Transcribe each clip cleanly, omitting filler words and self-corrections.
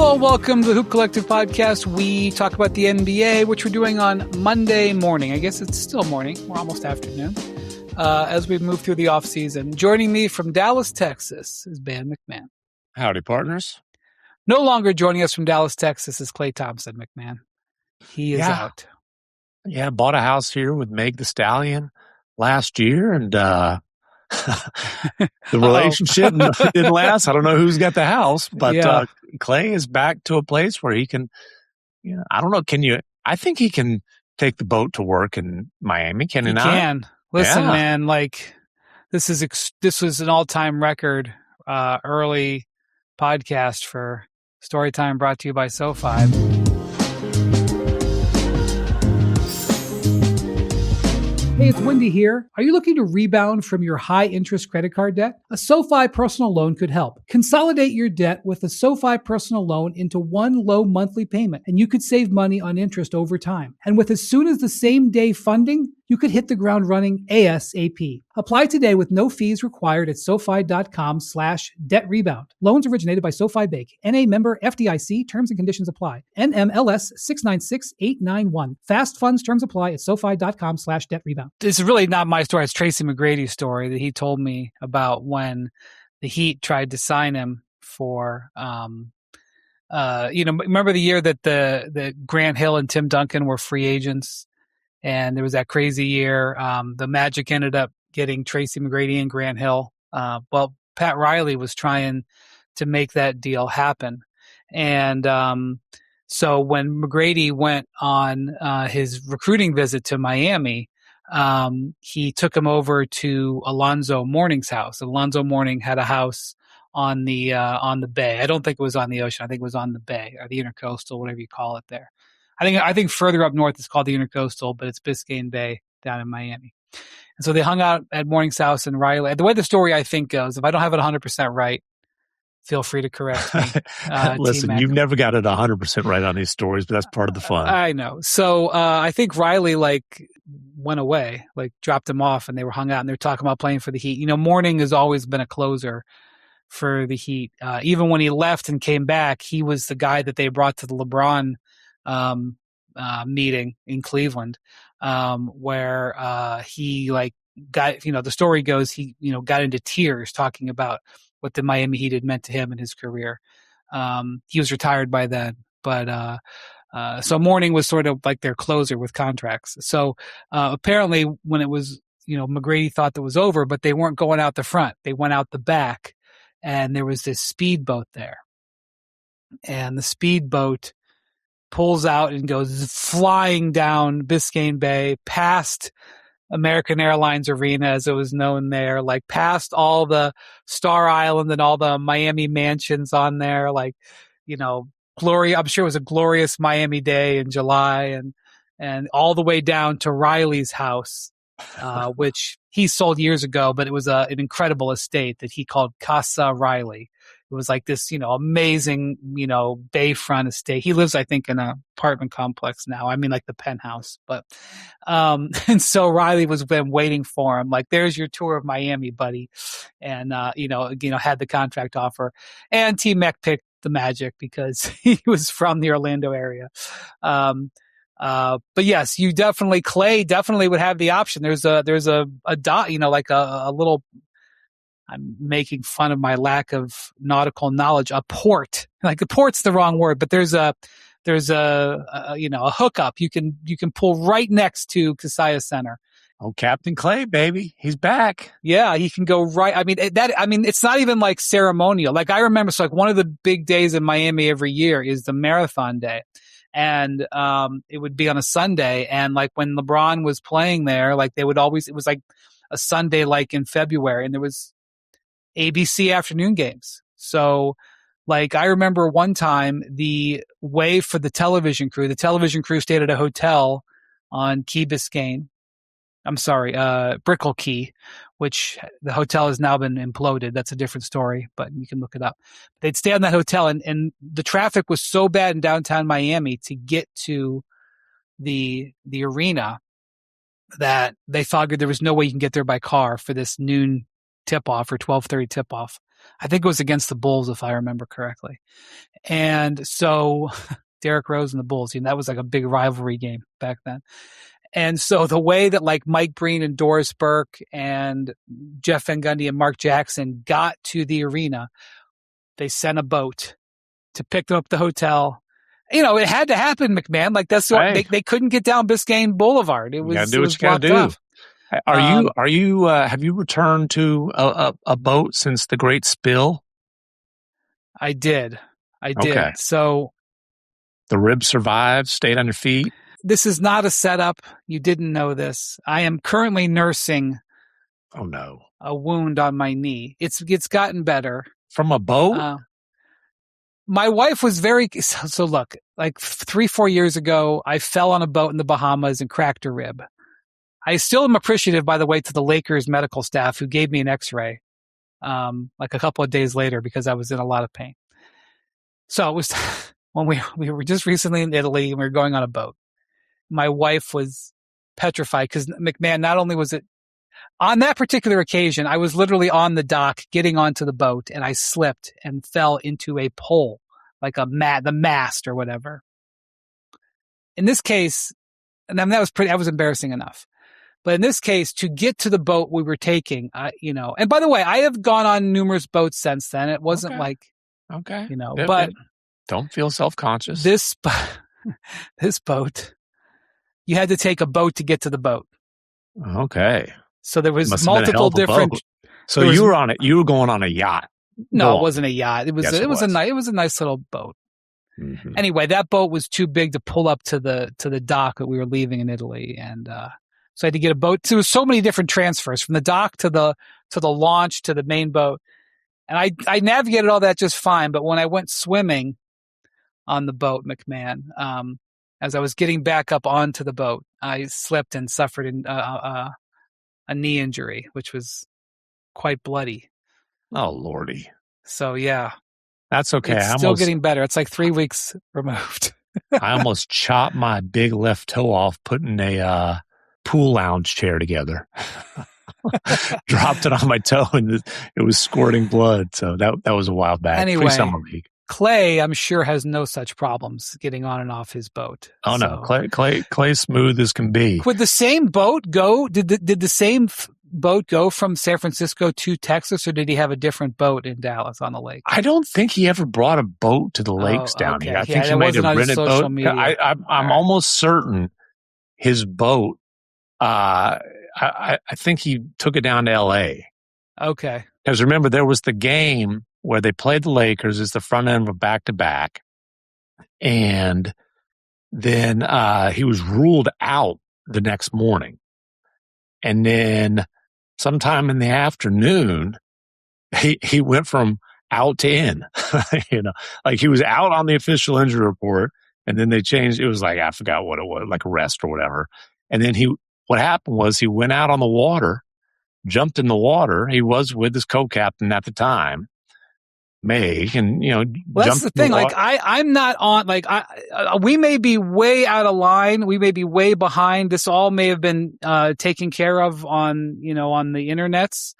Hello and welcome to the Hoop Collective podcast. We talk about the NBA, which we're doing on Monday morning. I guess it's still morning. We're almost afternoon. As we move through the offseason. Joining me from Dallas, Texas is Ben MacMahon. Howdy, partners. No longer joining us from Dallas, Texas is Klay Thompson, MacMahon. He is out. Yeah, bought a house here with Meg the Stallion last year, and the relationship didn't last. I don't know who's got the house, but Klay is back to a place where he can, I don't know, I think he can take the boat to work in Miami, can he not? He can. Listen, man, this was an all-time record early podcast for Storytime, brought to you by SoFi. Hey, it's Wendy here. Are you looking to rebound from your high-interest credit card debt? A SoFi personal loan could help. Consolidate your debt with a SoFi personal loan into one low monthly payment, and you could save money on interest over time. And with as soon as the same day funding, you could hit the ground running ASAP. Apply today with no fees required at SoFi.com/debt-rebound. Loans originated by SoFi Bank. NA member FDIC. Terms and conditions apply. NMLS 696891. Fast funds terms apply at SoFi.com/debt-rebound. This is really not my story. It's Tracy McGrady's story that he told me about when the Heat tried to sign him for, remember the year that the Grant Hill and Tim Duncan were free agents? And there was that crazy year. The Magic ended up getting Tracy McGrady and Grant Hill. Well, Pat Riley was trying to make that deal happen. And so when McGrady went on his recruiting visit to Miami, he took him over to Alonzo Mourning's house. Alonzo Mourning had a house on the bay. I don't think it was on the ocean. I think it was on the bay or the intercoastal, whatever you call it there. I think further up north it's called the Intercoastal, but it's Biscayne Bay down in Miami. And so they hung out at Mourning's house, and Riley, the way the story I think goes, if I don't have it 100% right, feel free to correct me. Listen, you've never got it 100% right on these stories, but that's part of the fun. I know. So I think Riley went away, dropped him off, and they were hung out, and they're talking about playing for the Heat. Mourning has always been a closer for the Heat. Even when he left and came back, he was the guy that they brought to the LeBron meeting in Cleveland, where he got, the story goes, he, got into tears talking about what the Miami Heat had meant to him in his career. He was retired by then, but, so Mourning was sort of like their closer with contracts. So, apparently when it was, McGrady thought that was over, but they weren't going out the front. They went out the back, and there was this speedboat there, and the speedboat pulls out and goes flying down Biscayne Bay, past American Airlines Arena, as it was known there, past all the Star Island and all the Miami mansions on there, glory. I'm sure it was a glorious Miami day in July, and all the way down to Riley's house, which he sold years ago, but it was an incredible estate that he called Casa Riley. It was this, amazing, bayfront estate. He lives, I think, in an apartment complex now. I mean, the penthouse. But, and so Riley was been waiting for him. There's your tour of Miami, buddy. And, had the contract offer. And T-Mac picked the Magic because he was from the Orlando area. But yes, Klay definitely would have the option. There's a dot, a little, I'm making fun of my lack of nautical knowledge. A port, the port's the wrong word, but there's a hookup you can pull right next to Kaseya Center. Oh, Captain Klay, baby, he's back. Yeah, he can go right. It's not even ceremonial. I remember, one of the big days in Miami every year is the Marathon Day. And, it would be on a Sunday. And when LeBron was playing there, they would always, it was a Sunday, in February, and there was ABC afternoon games. So I remember one time the way for the television crew stayed at a hotel on Key Biscayne. I'm sorry, Brickell Key, which the hotel has now been imploded. That's a different story, but you can look it up. They'd stay on that hotel, and the traffic was so bad in downtown Miami to get to the arena that they figured there was no way you can get there by car for this noon tip-off or 12:30 tip-off. I think it was against the Bulls, if I remember correctly. And so Derrick Rose and the Bulls, that was like a big rivalry game back then. And so the way that like Mike Breen and Doris Burke and Jeff Van Gundy and Mark Jackson got to the arena, they sent a boat to pick them up at the hotel. It had to happen, MacMahon. Like that's what they couldn't get down Biscayne Boulevard. It was, you gotta do what you gotta do. Off. Are you have you returned to a boat since the Great Spill? I did. Okay. So the ribs survived, stayed on your feet. This is not a setup. You didn't know this. I am currently nursing. Oh no. A wound on my knee. It's gotten better. From a boat? My wife was so look, like 3-4 years ago, I fell on a boat in the Bahamas and cracked a rib. I still am appreciative, by the way, to the Lakers medical staff who gave me an x-ray, like a couple of days later because I was in a lot of pain. So it was when we were just recently in Italy and we were going on a boat. My wife was petrified because MacMahon, not only was it on that particular occasion, I was literally on the dock getting onto the boat and I slipped and fell into a pole, like the mast or whatever. In this case, and then that was embarrassing enough. But in this case, to get to the boat we were taking, and by the way, I have gone on numerous boats since then. It wasn't but don't feel self-conscious. This boat, you had to take a boat to get to the boat. Okay. So there was multiple different. Boat. So you were on it. You were going on a yacht. No, it wasn't a yacht. It was a nice little boat. Mm-hmm. Anyway, that boat was too big to pull up to the dock that we were leaving in Italy, and so I had to get a boat. There was so many different transfers from the dock to the launch to the main boat, and I navigated all that just fine. But when I went swimming on the boat, MacMahon, as I was getting back up onto the boat, I slipped and suffered a knee injury, which was quite bloody. Oh, Lordy. So, yeah. That's okay. It's still getting better. It's like 3 weeks removed. I almost chopped my big left toe off putting a pool lounge chair together. Dropped it on my toe and it was squirting blood. So that was a while back. Anyway, Summer league. Klay, I'm sure, has no such problems getting on and off his boat. Oh, no. Klay smooth as can be. Would the same boat go? Did the same boat go from San Francisco to Texas, or did he have a different boat in Dallas on the lake? I don't think he ever brought a boat to the lakes down here. I think he made a rented boat. I'm almost certain his boat, I think he took it down to L.A. Okay. Because remember, there was the game where they played the Lakers as the front end of a back-to-back, and then he was ruled out the next morning. And then sometime in the afternoon, he went from out to in, like he was out on the official injury report, and then they changed. It was like, I forgot what it was, like arrest or whatever. And then what happened was he went out on the water, jumped in the water. He was with his co-captain at the time, Meg, and that's the thing. Like I'm not on. Like we may be way out of line. We may be way behind. This all may have been taken care of on the internets.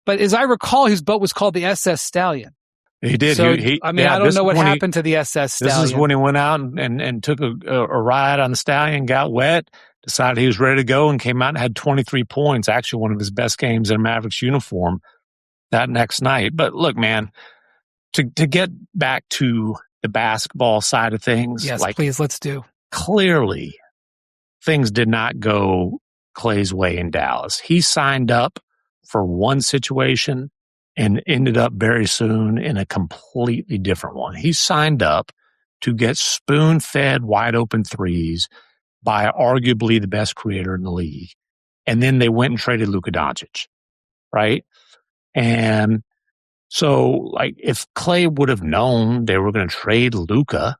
But as I recall, his boat was called the SS Stallion. He did. So, I don't know what happened to the SS Stallion. This is when he went out and took a ride on the Stallion, got wet, decided he was ready to go, and came out and had 23 points. Actually, one of his best games in a Mavericks uniform that next night. But look, man, to get back to the basketball side of things. Yes, please, let's do. Clearly, things did not go Klay's way in Dallas. He signed up for one situation and ended up very soon in a completely different one. He signed up to get spoon-fed wide open threes by arguably the best creator in the league. And then they went and traded Luka Doncic, right? And so, like, if Klay would have known they were going to trade Luka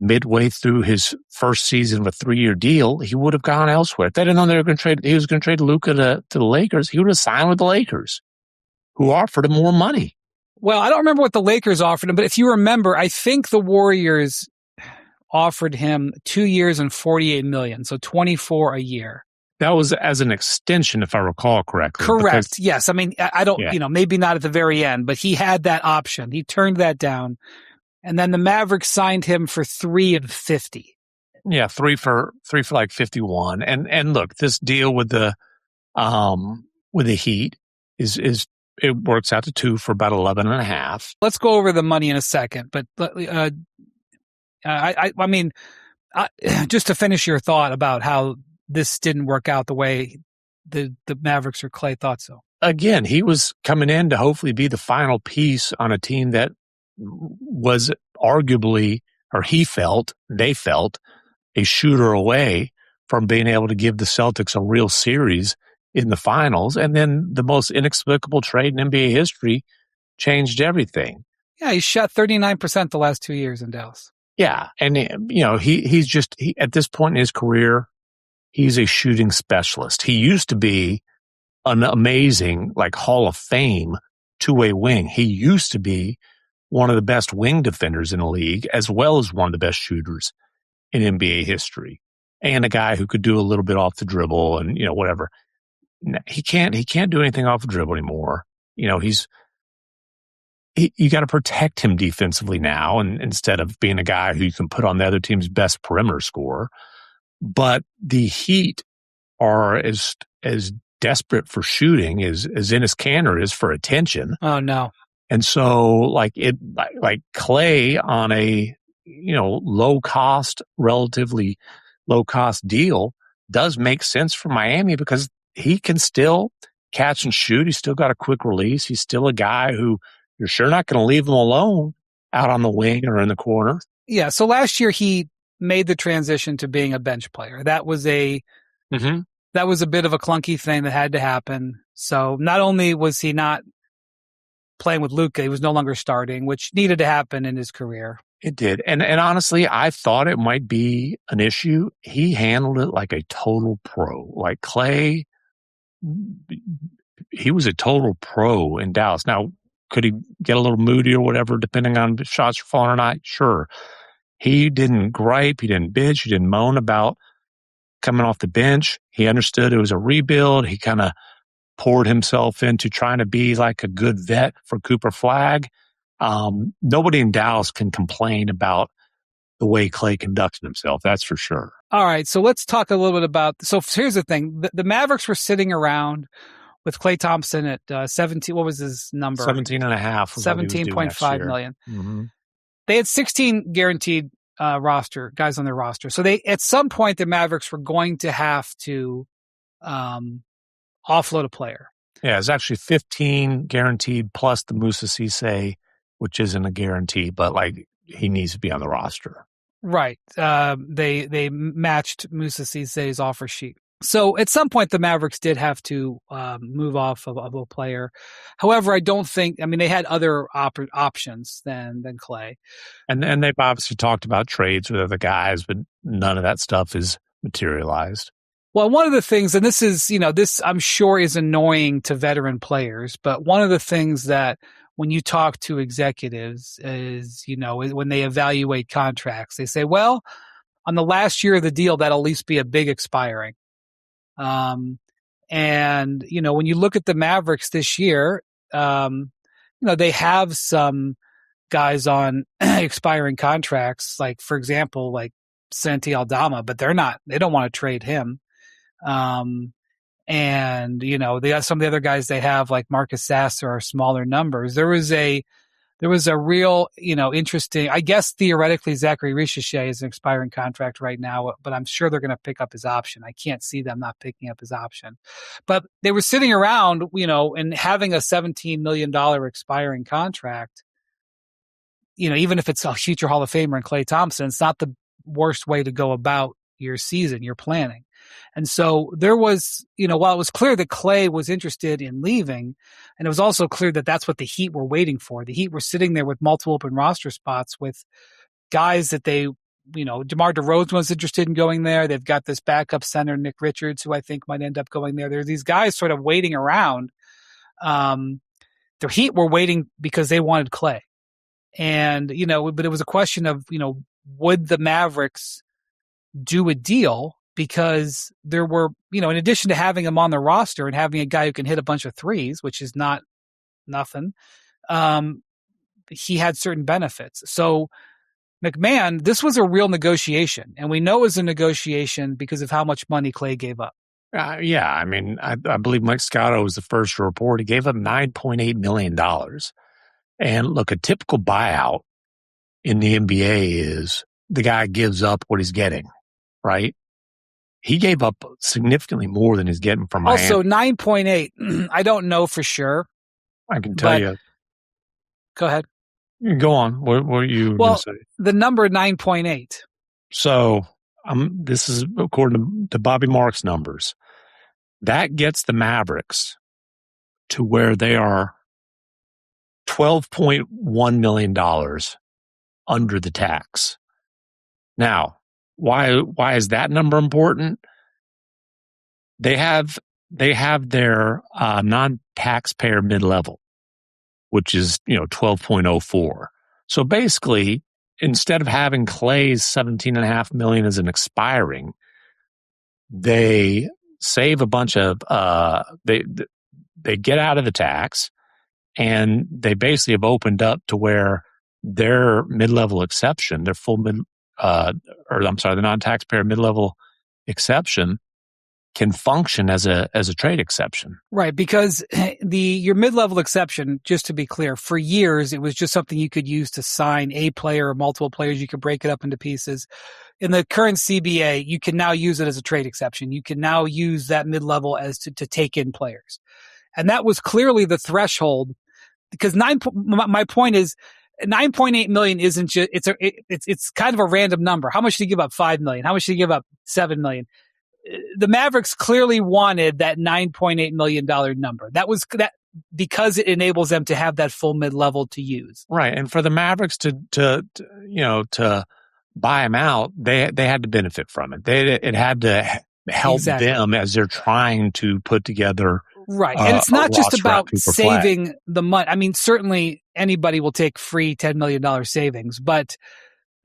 midway through his first season of a 3-year deal, he would have gone elsewhere. If they didn't know they were going to trade, he was going to trade Luka to the Lakers, he would have signed with the Lakers, who offered him more money. Well, I don't remember what the Lakers offered him, but if you remember, I think the Warriors offered him 2 years and $48 million, so $24 a year. That was as an extension, if I recall correctly. Correct. Yes. I mean, I don't, Yeah. maybe not at the very end, but he had that option. He turned that down. And then the Mavericks signed him for $3 and $50. Yeah, three for like 51. And look, this deal with the Heat is it works out to 2 for about 11 and a half. Let's go over the money in a second, but I mean, just to finish your thought about how this didn't work out the way the Mavericks or Klay thought so. Again, he was coming in to hopefully be the final piece on a team that was arguably, or they felt, a shooter away from being able to give the Celtics a real series in the finals. And then the most inexplicable trade in NBA history changed everything. Yeah, he shot 39% the last 2 years in Dallas. Yeah. And, he's at this point in his career, he's a shooting specialist. He used to be an amazing, like, Hall of Fame two-way wing. He used to be one of the best wing defenders in the league, as well as one of the best shooters in NBA history, and a guy who could do a little bit off the dribble and, whatever. He can't do anything off the dribble anymore. You got to protect him defensively now, and instead of being a guy who you can put on the other team's best perimeter scorer. But the Heat are as desperate for shooting as Enes Kanter is for attention. Oh no. And so like Klay on a, relatively low cost deal does make sense for Miami because he can still catch and shoot. He's still got a quick release. He's still a guy who you're sure not going to leave him alone out on the wing or in the corner. Yeah. So last year he made the transition to being a bench player. That was a bit of a clunky thing that had to happen. So not only was he not playing with Luka, he was no longer starting, which needed to happen in his career. It did. And honestly, I thought it might be an issue. He handled it like a total pro. Like Klay, he was a total pro in Dallas. Now, could he get a little moody or whatever, depending on if shots were falling or not? Sure. He didn't gripe. He didn't bitch. He didn't moan about coming off the bench. He understood it was a rebuild. He kind of poured himself into trying to be like a good vet for Cooper Flagg. Nobody in Dallas can complain about the way Klay conducted himself. That's for sure. All right. So let's talk a little bit about, so here's the thing. The Mavericks were sitting around with Klay Thompson at 17. What was his number? 17 and a half. 17.5 million. Mm-hmm. They had 16 guaranteed guys on their roster. So at some point, the Mavericks were going to have to offload a player. Yeah, it's actually 15 guaranteed plus the Moussa Cisse, which isn't a guarantee, but like he needs to be on the roster. Right. They matched Moussa Cisse's offer sheet. So at some point, the Mavericks did have to move off of a player. However, I don't think. I mean, they had other options than Klay. And they've obviously talked about trades with other guys, but none of that stuff is materialized. Well, one of the things, and this is, this I'm sure is annoying to veteran players, but one of the things that when you talk to executives is, when they evaluate contracts, they say, well, on the last year of the deal, that'll at least be a big expiring. And, when you look at the Mavericks this year, they have some guys on expiring contracts, like, for example, like Santi Aldama, but they don't want to trade him. And, they got some of the other guys they have, like Marcus Sasser, are smaller numbers. There was a real, interesting, I guess theoretically Zachary Richichet is an expiring contract right now, but I'm sure they're going to pick up his option. I can't see them not picking up his option. But they were sitting around, and having a $17 million expiring contract, even if it's a future Hall of Famer and Klay Thompson, it's not the worst way to go about your season, your planning. And so there was, while it was clear that Klay was interested in leaving, and it was also clear that that's what the Heat were waiting for. The Heat were sitting there with multiple open roster spots with guys that they, DeMar DeRozan was interested in going there. They've got this backup center, Nick Richards, who I think might end up going there. There's these guys sort of waiting around. The Heat were waiting because they wanted Klay. And, but it was a question of, would the Mavericks do a deal because there were, in addition to having him on the roster and having a guy who can hit a bunch of threes, which is not nothing, he had certain benefits. So MacMahon, this was a real negotiation, and we know it was a negotiation because of how much money Klay gave up. Yeah, I mean, I believe Mike Scotto was the first to report. He gave up $9.8 million. And look, a typical buyout in the NBA is the guy gives up what he's getting, right? He gave up significantly more than he's getting from Miami. Also, 9.8, I don't know for sure. I can tell you. Go ahead. Go on. What are you going to say? The number 9.8. So this is according to Bobby Marks' numbers. That gets the Mavericks to where they are $12.1 million under the tax. Now, why is that number important? They have their non-taxpayer mid-level, which is 12.04. So basically, instead of having Klay's $17.5 million as an expiring, they save a bunch of they get out of the tax, and they basically have opened up to where their mid-level exception, their full the non-taxpayer mid-level exception can function as a trade exception. Right, because your mid-level exception, just to be clear, for years it was just something you could use to sign a player or multiple players. You could break it up into pieces. In the current CBA, you can now use it as a trade exception. You can now use that mid-level as to take in players. And that was clearly the threshold, because my point is 9.8 million isn't just, it's kind of a random number. How much did you give up? 5 million. How much did you give up? 7 million. The Mavericks clearly wanted that $9.8 million number. That was that because it enables them to have that full mid-level to use. Right. And for the Mavericks to buy him out, they had to benefit from it. It had to help them as they're trying to put together. Right. And it's not just about saving the money. I mean, certainly anybody will take free $10 million savings, but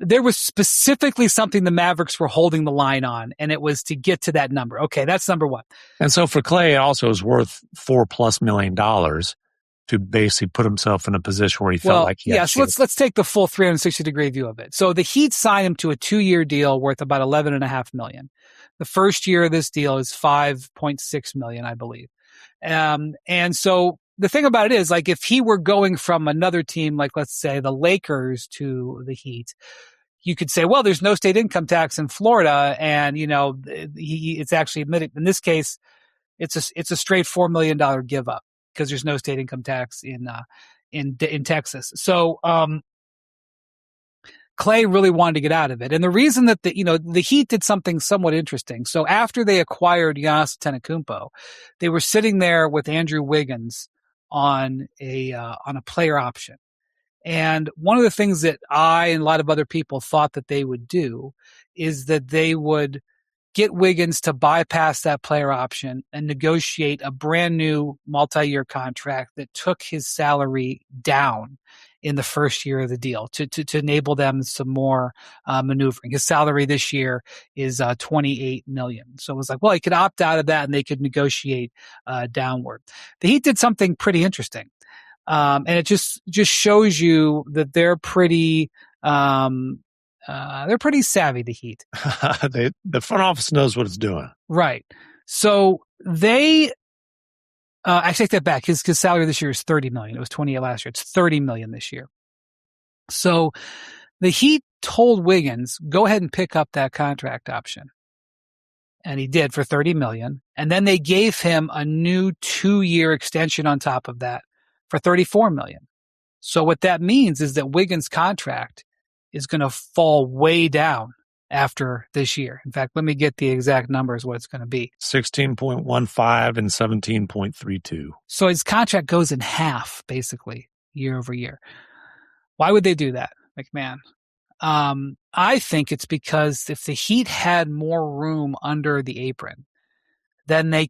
there was specifically something the Mavericks were holding the line on, and it was to get to that number. Okay, that's number one. And so for Klay, it also is worth $4+ million to basically put himself in a position where he felt like he had so let's take the full 360-degree view of it. So the Heat signed him to a 2-year deal worth about $11.5 million. The first year of this deal is $5.6 million, I believe. And so the thing about it is, like, if he were going from another team, like let's say the Lakers to the Heat, you could say, well, there's no state income tax in Florida, and it's actually admitted. In this case, it's a straight $4 million give up because there's no state income tax in Texas. So Klay really wanted to get out of it, and the reason that the Heat did something somewhat interesting. So after they acquired Giannis Antetokounmpo, they were sitting there with Andrew Wiggins on a player option. And one of the things that I and a lot of other people thought that they would do is that they would get Wiggins to bypass that player option and negotiate a brand new multi-year contract that took his salary down in the first year of the deal to enable them some more maneuvering. His salary this year is $28 million. So it was like, well, he could opt out of that and they could negotiate downward. The Heat did something pretty interesting. And it just shows you that they're pretty savvy, the Heat. The front office knows what it's doing. Right. So they, I take that back. His salary this year is $30 million. It was 28 last year. It's $30 million this year. So the Heat told Wiggins, go ahead and pick up that contract option. And he did for $30 million. And then they gave him a new 2-year extension on top of that for $34 million. So what that means is that Wiggins' contract is going to fall way down after this year. In fact, let me get the exact numbers, what it's going to be. 16.15 and 17.32. So his contract goes in half, basically, year over year. Why would they do that, MacMahon? I think it's because if the Heat had more room under the apron, then they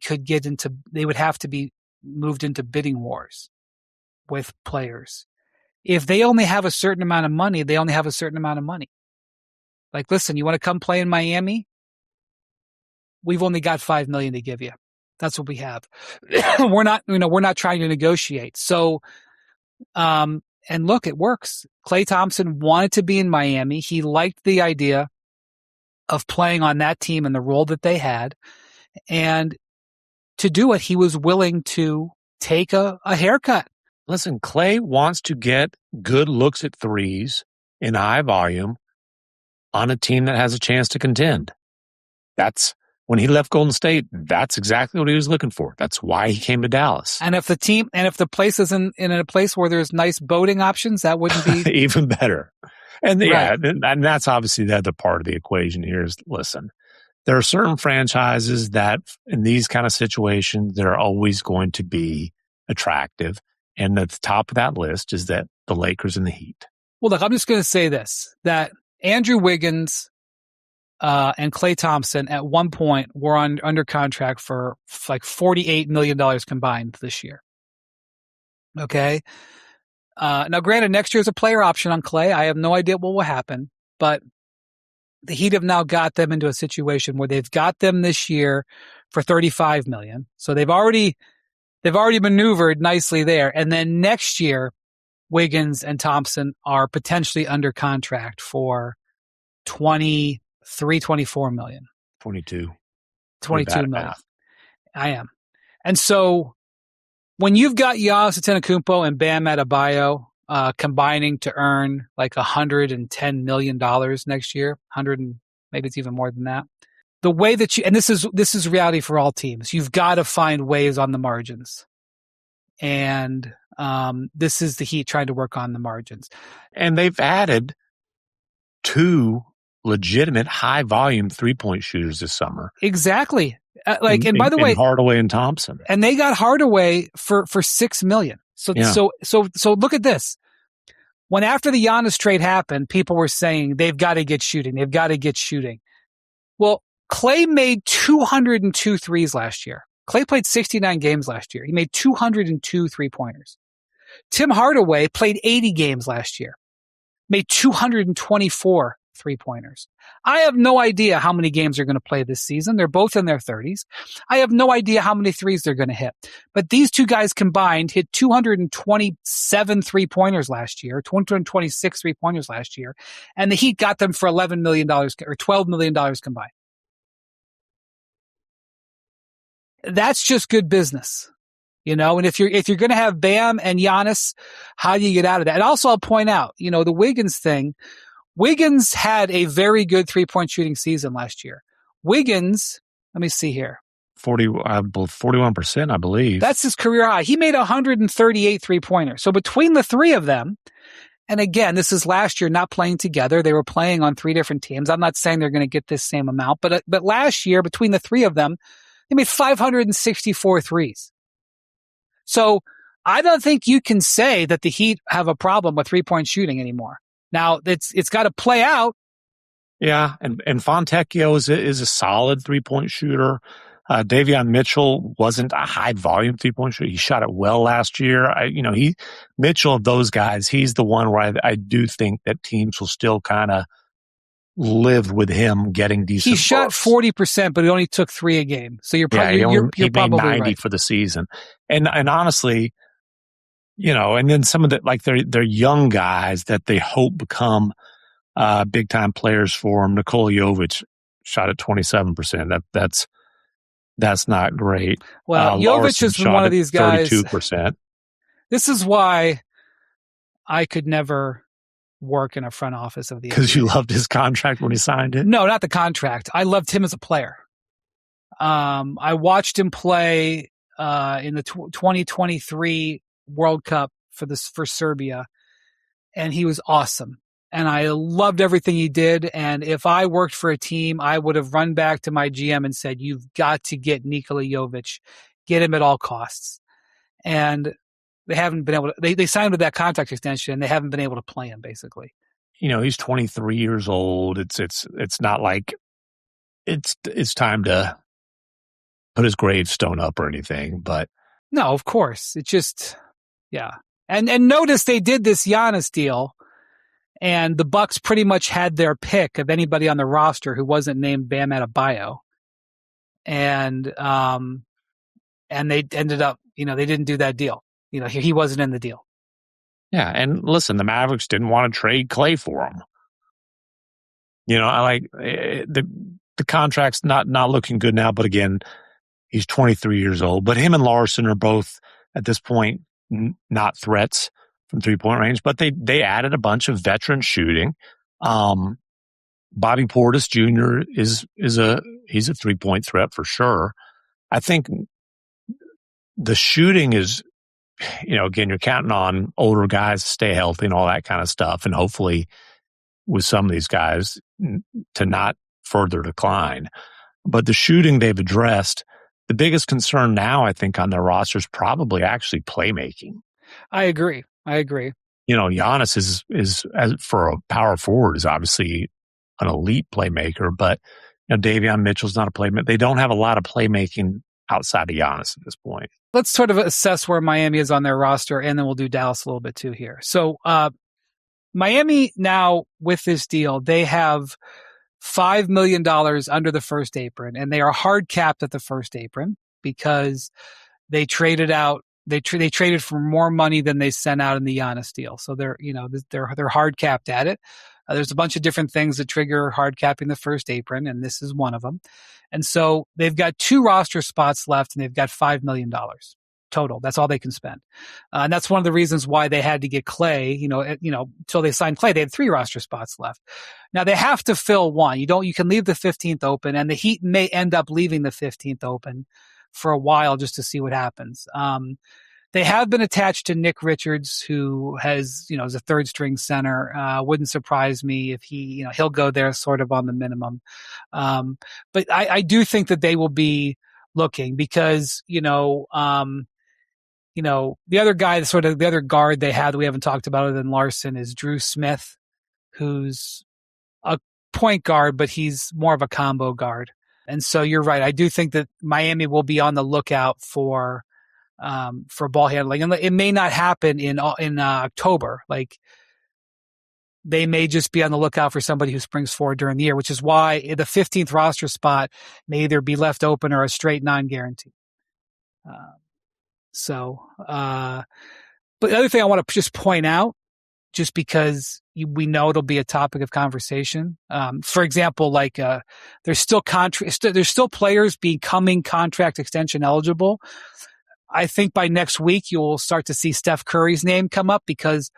would have to be moved into bidding wars with players. If they only have a certain amount of money, they only have a certain amount of money. Like, listen, you want to come play in Miami? we've only got $5 million to give you. That's what we have. We're not trying to negotiate. So, and look, it works. Klay Thompson wanted to be in Miami. He liked the idea of playing on that team and the role that they had. And to do it, he was willing to take a haircut. Listen, Klay wants to get good looks at threes in high volume on a team that has a chance to contend. That's when he left Golden State. That's exactly what he was looking for. That's why he came to Dallas. And if the place is in a place where there's nice boating options, that wouldn't be even better. And right. Yeah, and that's obviously the other part of the equation here is, listen, there are certain franchises that in these kind of situations, they're always going to be attractive. And at the top of that list is that the Lakers and the Heat. Well, look, I'm just going to say this, that Andrew Wiggins and Klay Thompson at one point were under contract for like $48 million combined this year. Okay. Now, granted, next year's a player option on Klay. I have no idea what will happen, but the Heat have now got them into a situation where they've got them this year for $35 million. So they've already maneuvered nicely there. And then next year, Wiggins and Thompson are potentially under contract for $24 million. 22 million. I am. And so when you've got Giannis Antetokounmpo and Bam Adebayo combining to earn like $110 million next year, maybe it's even more than that. The way that and this is reality for all teams. You've got to find ways on the margins. And this is the Heat trying to work on the margins. And they've added 2 legitimate high volume 3-point shooters this summer. Exactly. And by the way, Hardaway and Thompson. And they got Hardaway for $6 million. So look at this. When after the Giannis trade happened, people were saying they've got to get shooting. They've got to get shooting. Well, Klay made 202 threes last year. Klay played 69 games last year. He made 202 3-pointers. Tim Hardaway played 80 games last year. Made 224 3-pointers. I have no idea how many games they're going to play this season. They're both in their 30s. I have no idea how many threes they're going to hit. But these two guys combined hit 227 3-pointers last year, 226 3-pointers last year, and the Heat got them for $11 million or $12 million combined. That's just good business. And if you're going to have Bam and Giannis, how do you get out of that? And also I'll point out, the Wiggins thing. Wiggins had a very good 3-point shooting season last year. Wiggins, let me see here. 41%, I believe. That's his career high. He made 138 3-pointers. So between the three of them, and again, this is last year not playing together. They were playing on 3 different teams. I'm not saying they're going to get this same amount, but last year between the three of them, they made 564 threes. So I don't think you can say that the Heat have a problem with 3-point shooting anymore. Now it's got to play out. Yeah, and Fontecchio is a solid 3-point shooter. Davion Mitchell wasn't a high volume 3-point shooter. He shot it well last year. Mitchell of those guys, he's the one where I do think that teams will still kind of live with him getting decent. He shot 40%, but he only took 3 a game. So you're probably he probably made 90 right for the season. And honestly, and then some of the they're young guys that they hope become big time players for him. Nikola Jovic shot at 27%. That's not great. Well, Jovic is one of these guys. 32%. This is why I could never work in a front office of the NBA. Because you loved his contract when he signed it? No, not the contract. I loved him as a player. I watched him play in the 2023 World Cup for Serbia, and he was awesome. And I loved everything he did. And if I worked for a team, I would have run back to my GM and said, "You've got to get Nikola Jovic, get him at all costs." And they haven't been able to. They signed with that contract extension, and they haven't been able to play him. Basically, he's 23 years old. It's not like it's time to put his gravestone up or anything. But no, of course, it's just yeah. And notice they did this Giannis deal. And the Bucks pretty much had their pick of anybody on the roster who wasn't named Bam Adebayo. and they ended up, they didn't do that deal. He wasn't in the deal. Yeah, and listen, the Mavericks didn't want to trade Klay for him. I like the contract's not looking good now, but again, he's 23 years old. But him and Larson are both at this point not threats from 3-point range, but they added a bunch of veteran shooting. Bobby Portis Jr. he's a 3-point threat for sure. I think the shooting is, again, you're counting on older guys to stay healthy and all that kind of stuff, and hopefully with some of these guys to not further decline. But the shooting they've addressed, the biggest concern now, I think, on their roster is probably actually playmaking. I agree. Giannis is as for a power forward is obviously an elite playmaker, but Davion Mitchell's not a playmaker. They don't have a lot of playmaking outside of Giannis at this point. Let's sort of assess where Miami is on their roster, and then we'll do Dallas a little bit too here. So Miami now, with this deal, they have $5 million under the first apron, and they are hard capped at the first apron because they traded out. They traded for more money than they sent out in the Giannis deal. So they're hard capped at it. There's a bunch of different things that trigger hard capping the first apron, and this is one of them. And so they've got 2 roster spots left, and they've got $5 million total. That's all they can spend. And that's one of the reasons why they had to get Klay, until they signed Klay, they had 3 roster spots left. Now they have to fill one. You can leave the 15th open, and the Heat may end up leaving the 15th open for a while just to see what happens. They have been attached to Nick Richards, who is a third string center. Wouldn't surprise me if he'll go there sort of on the minimum. But I do think that they will be looking because, the other guy, the other guard they have that we haven't talked about other than Larson is Drew Smith, who's a point guard, but he's more of a combo guard. And so you're right. I do think that Miami will be on the lookout for ball handling, and it may not happen in October. Like they may just be on the lookout for somebody who springs forward during the year, which is why the 15th roster spot may either be left open or a straight non-guarantee. But the other thing I want to just point out, just because we know it'll be a topic of conversation. For example, like there's still players becoming contract extension eligible. I think by next week you'll start to see Steph Curry's name come up because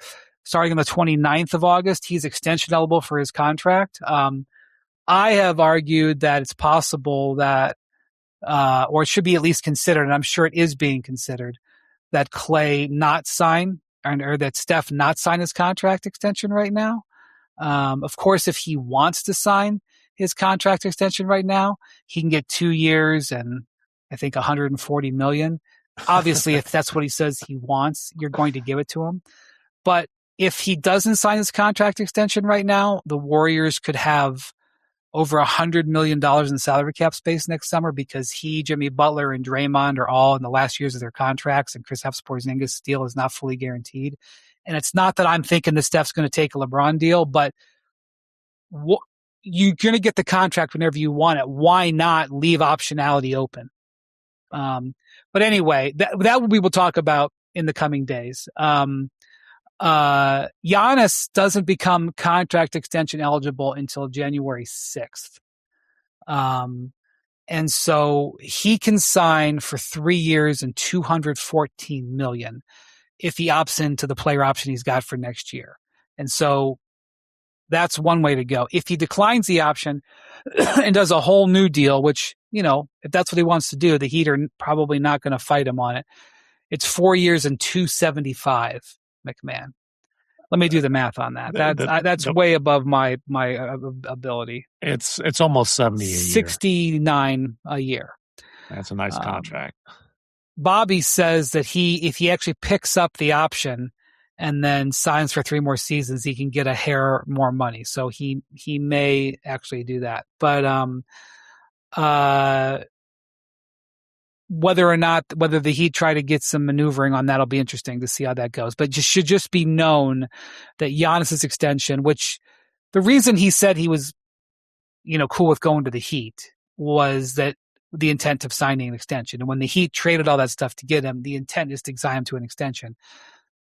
starting on the 29th of August, he's extension eligible for his contract. I have argued that it's possible that, or it should be at least considered, and I'm sure it is being considered, that Klay not sign or that Steph not sign his contract extension right now. Of course, if he wants to sign his contract extension right now, he can get 2 years and I think $140 million. Obviously, if that's what he says he wants, you're going to give it to him. But if he doesn't sign his contract extension right now, the Warriors could have over $100 million in salary cap space next summer because Jimmy Butler, and Draymond are all in the last years of their contracts, and Kristaps Porzingis' deal is not fully guaranteed. And it's not that I'm thinking that Steph's going to take a LeBron deal, but you're going to get the contract whenever you want it. Why not leave optionality open? But anyway, that we will talk about in the coming days. Giannis doesn't become contract extension eligible until January 6th. And so he can sign for 3 years and $214 million if he opts into the player option he's got for next year. And so that's one way to go. If he declines the option and does a whole new deal, which, if that's what he wants to do, the Heat are probably not going to fight him on it. It's 4 years and $275, MacMahon. Let me do the math on that. That's way above my ability. It's almost 70 a year. 69 a year. That's a nice contract. Bobby says that if he actually picks up the option and then signs for 3 more seasons, he can get a hair more money. So he may actually do that. But whether the Heat try to get some maneuvering on that'll be interesting to see how that goes. But it should just be known that Giannis's extension, which the reason he said he was, cool with going to the Heat was that the intent of signing an extension. And when the Heat traded all that stuff to get him, the intent is to sign him to an extension.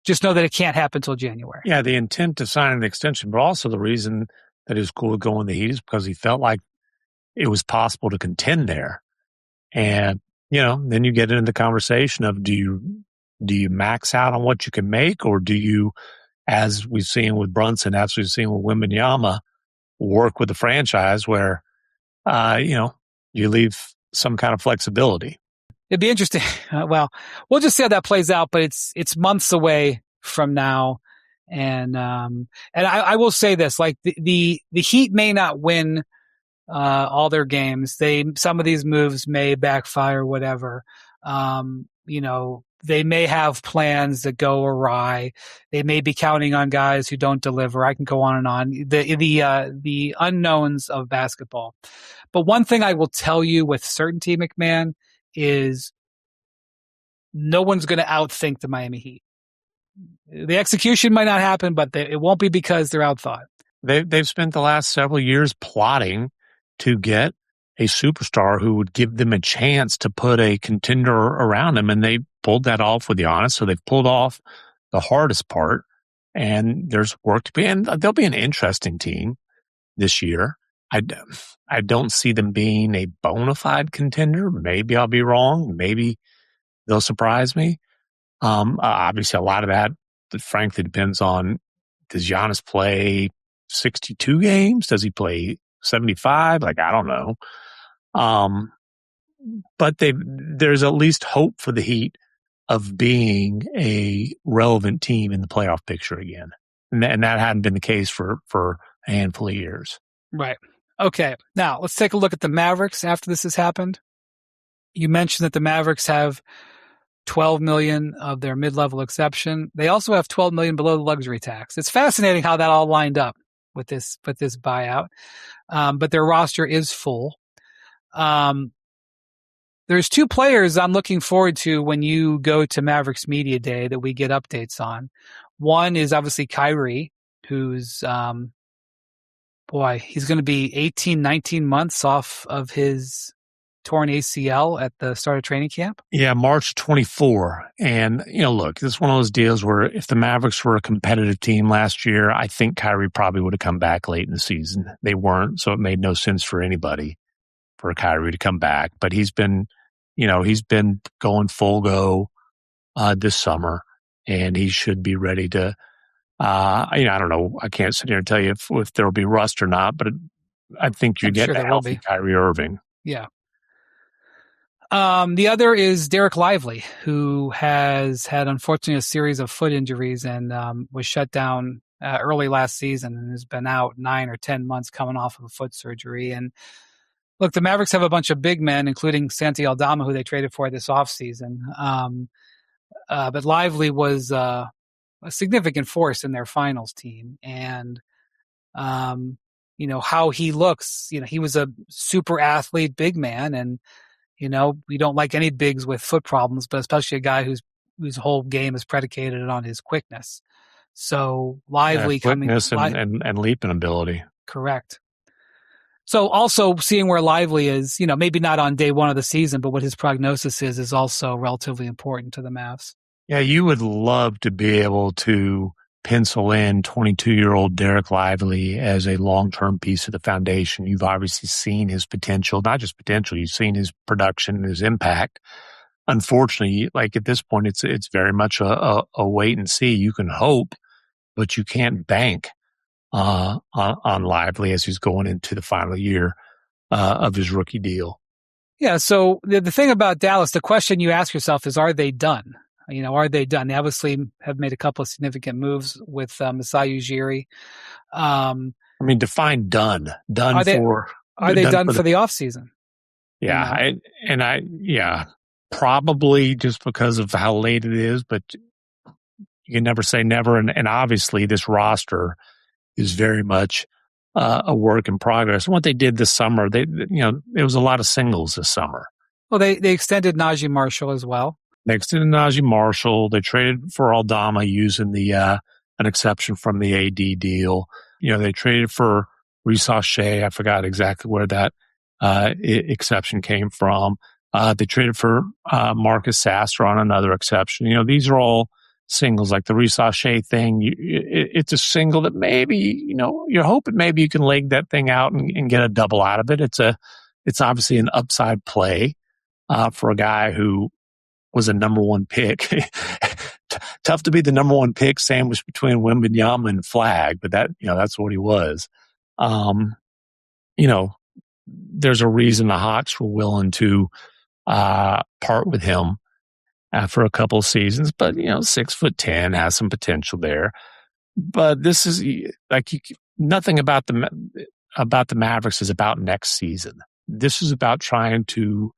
Just know that it can't happen until January. Yeah, the intent to sign an extension, but also the reason that he was cool to go in the Heat is because he felt like it was possible to contend there. And, then you get into the conversation of do you max out on what you can make, or do you, as we've seen with Brunson, as we've seen with Wembanyama, work with the franchise where, you leave some kind of flexibility. It'd be interesting. Well, we'll just see how that plays out, but it's months away from now. And I will say this, like the Heat may not win all their games. Some of these moves may backfire, whatever. They may have plans that go awry. They may be counting on guys who don't deliver. I can go on and on. The unknowns of basketball. But one thing I will tell you with certainty, MacMahon, is no one's going to outthink the Miami Heat. The execution might not happen, but it won't be because they're outthought. They've spent the last several years plotting to get a superstar who would give them a chance to put a contender around them, and they pulled that off with Giannis. So they've pulled off the hardest part, and there's work to be. And they'll be an interesting team this year. I don't see them being a bona fide contender. Maybe I'll be wrong. Maybe they'll surprise me. Obviously, a lot of that frankly depends on, does Giannis play 62 games? Does he play 75? Like, I don't know. But there's at least hope for the Heat of being a relevant team in the playoff picture again. And that hadn't been the case for a handful of years. Right. Okay. Now let's take a look at the Mavericks after this has happened. You mentioned that the Mavericks have $12 million of their mid-level exception. They also have $12 million below the luxury tax. It's fascinating how that all lined up with this buyout. But their roster is full. There's two players I'm looking forward to when you go to Mavericks Media Day that we get updates on. One is obviously Kyrie, who's, he's going to be 18, 19 months off of his torn ACL at the start of training camp. Yeah, March 24. And, look, this is one of those deals where if the Mavericks were a competitive team last year, I think Kyrie probably would have come back late in the season. They weren't, so it made no sense for anybody for Kyrie to come back. But he's been going full go this summer, and he should be ready to, I don't know. I can't sit here and tell you if there'll be rust or not, but I think you get a healthy Kyrie Irving. Yeah. The other is Derek Lively, who has had, unfortunately, a series of foot injuries and was shut down early last season and has been out 9 or 10 months coming off of a foot surgery. And look, the Mavericks have a bunch of big men, including Santi Aldama, who they traded for this offseason. But Lively was a significant force in their finals team. And, how he looks, he was a super athlete, big man. And, we don't like any bigs with foot problems, but especially a guy whose whole game is predicated on his quickness. So Lively quickness and leaping ability. Correct. So also seeing where Lively is, maybe not on day one of the season, but what his prognosis is also relatively important to the Mavs. Yeah, you would love to be able to pencil in 22-year-old Derek Lively as a long-term piece of the foundation. You've obviously seen his potential, not just potential, you've seen his production and his impact. Unfortunately, like at this point, it's very much a wait and see. You can hope, but you can't bank on Lively as he's going into the final year of his rookie deal. Yeah, so the thing about Dallas, the question you ask yourself is, are they done? Are they done? They obviously have made a couple of significant moves with Masai Ujiri. Define done. Are they done for the offseason? Yeah. Probably just because of how late it is, but you can never say never. And obviously this roster is very much a work in progress. And what they did this summer, it was a lot of singles this summer. Well, they extended Najee Marshall as well. They extended Najee Marshall. They traded for Aldama using an exception from the AD deal. They traded for Reese Shea. I forgot exactly where that exception came from. They traded for Marcus Sasser on another exception. These are all singles, like the Reese O'Shea thing. It's a single that maybe, you're hoping maybe you can leg that thing out and get a double out of it. It's obviously an upside play for a guy who was a number one pick. Tough to be the number one pick sandwiched between Wembanyama and Flagg, but that's what he was. There's a reason the Hawks were willing to part with him for a couple of seasons, but 6'10" has some potential there. But this is nothing about the Mavericks is about next season. This is about trying to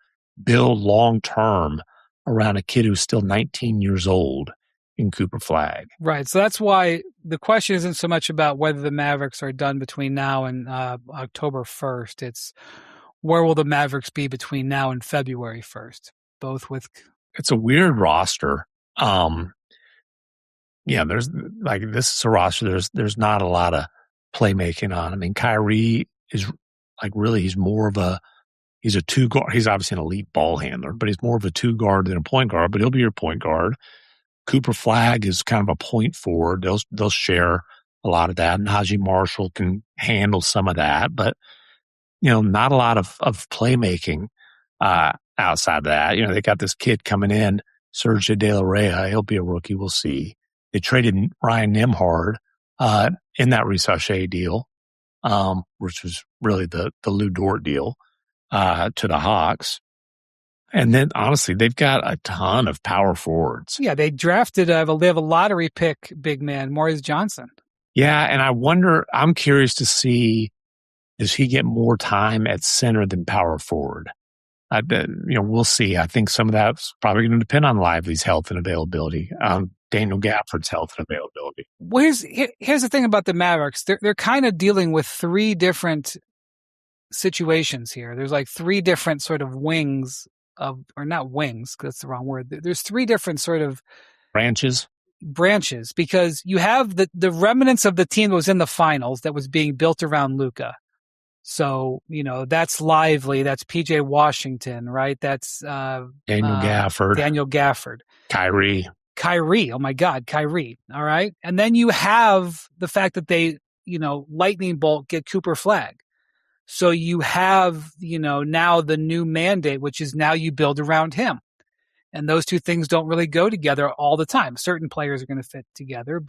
build long term around a kid who's still 19 years old in Cooper Flagg. Right. So that's why the question isn't so much about whether the Mavericks are done between now and October 1st. It's where will the Mavericks be between now and February 1st? Both with. It's a weird roster. There's this is a roster. There's not a lot of playmaking on. I mean, Kyrie is he's a two guard. He's obviously an elite ball handler, but he's more of a two guard than a point guard, but he'll be your point guard. Cooper Flagg is kind of a point forward. They'll share a lot of that. Najee Marshall can handle some of that, but not a lot of playmaking outside of that. They got this kid coming in, Sergio De La Rey. He'll be a rookie. We'll see. They traded Ryan Nembhard in that Reese O'Shea deal, which was really the Lou Dort deal to the Hawks. And then, honestly, they've got a ton of power forwards. Yeah, they drafted, they have a lottery pick big man, Morris Johnson. Yeah, and I'm curious to see, does he get more time at center than power forward? We'll see. I think some of that's probably going to depend on Lively's health and availability, Daniel Gafford's health and availability. Well, here's the thing about the Mavericks. They're kind of dealing with three different situations here. There's like three different sort of wings or not wings, because that's the wrong word. There's three different sort of branches, because you have the remnants of the team that was in the finals that was being built around Luka. So, that's Lively, that's PJ Washington, right? That's Daniel Gafford. Kyrie. Oh my God, Kyrie. All right. And then you have the fact that they, lightning bolt get Cooper Flagg. So you have, now the new mandate, which is now you build around him. And those two things don't really go together all the time. Certain players are going to fit together,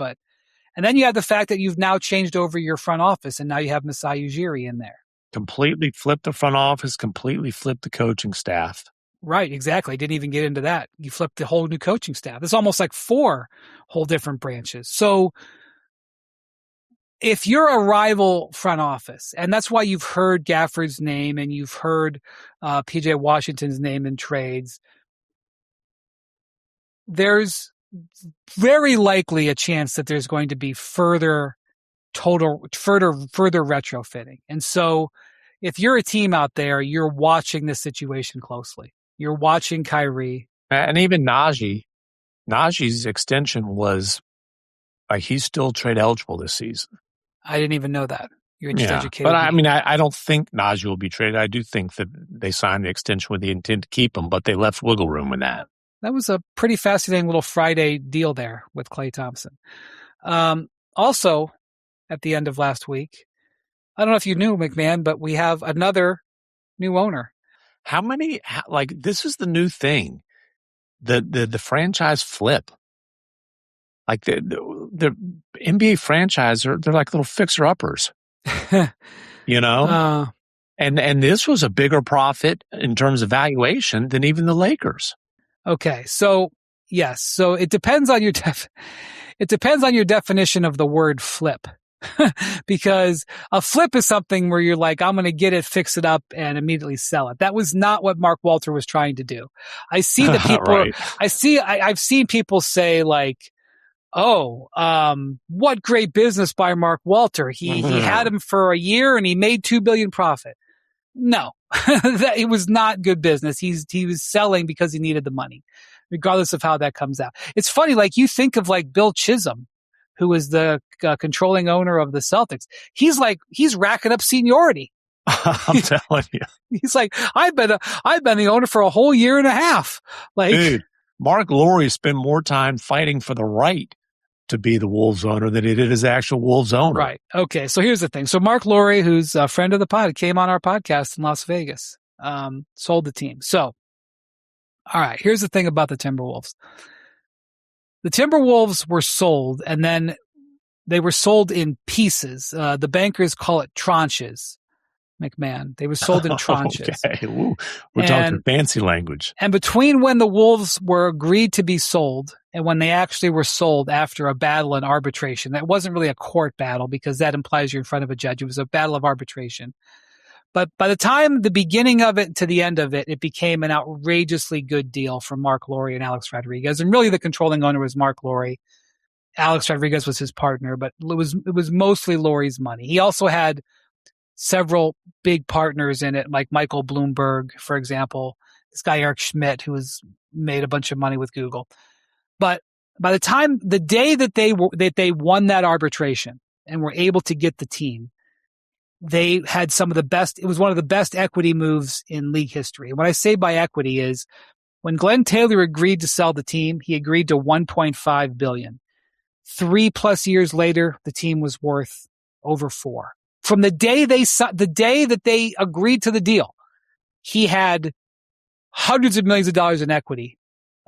and then you have the fact that you've now changed over your front office and now you have Masai Ujiri in there. Completely flipped the front office, completely flipped the coaching staff. Right, exactly. Didn't even get into that. You flipped the whole new coaching staff. It's almost like four whole different branches. So if you're a rival front office, and that's why you've heard Gafford's name and you've heard PJ Washington's name in trades, there's very likely a chance that there's going to be further retrofitting. And so if you're a team out there, you're watching this situation closely. You're watching Kyrie. And even Najee. Najee's extension was he's still trade eligible this season. I didn't even know that. You just educated me. But I don't think Najee will be traded. I do think that they signed the extension with the intent to keep him, but they left wiggle room in that. That was a pretty fascinating little Friday deal there with Klay Thompson. Also, at the end of last week, I don't know if you knew, MacMahon, but we have another new owner. This is the new thing, the franchise flip. Like the NBA franchise, they're like little fixer-uppers, And this was a bigger profit in terms of valuation than even the Lakers. Okay, so yes, so it depends on your definition of the word flip. Because a flip is something where you're like, I'm going to get it, fix it up, and immediately sell it. That was not what Mark Walter was trying to do. I see that people, right. I've seen people say like, what great business by Mark Walter. He had him for a year and he made $2 billion profit. No, it was not good business. He was selling because he needed the money, regardless of how that comes out. It's funny, like you think of like Bill Chisholm, who is the controlling owner of the Celtics. He's racking up seniority I'm telling you. He's like, I've been the owner for a whole year and a half. Like, dude, Mark Lowry spent more time fighting for the right to be the Wolves owner than he did his actual Wolves owner. Right. Okay. So here's the thing. So Mark Lowry, who's a friend of the pod, came on our podcast in Las Vegas, sold the team. So, all right, here's the thing about the Timberwolves. The Timberwolves were sold, and then they were sold in pieces. The bankers call it tranches, MacMahon. They were sold in tranches. Okay. Ooh, we're talking fancy language. And between when the Wolves were agreed to be sold and when they actually were sold after a battle in arbitration, that wasn't really a court battle because that implies you're in front of a judge. It was a battle of arbitration. But by the time the beginning of it to the end of it, it became an outrageously good deal for Mark Lowry and Alex Rodriguez. And really the controlling owner was Mark Lowry. Alex Rodriguez was his partner, but it was mostly Lowry's money. He also had several big partners in it, like Michael Bloomberg, for example, this guy Eric Schmidt, who has made a bunch of money with Google. But by the day that they won that arbitration and were able to get the team, they had some of the best. It was one of the best equity moves in league history. And what I say by equity is when Glenn Taylor agreed to sell the team, he agreed to $1.5 billion. 3+ years later, the team was worth over $4 billion. From the day that they agreed to the deal, he had hundreds of millions of dollars in equity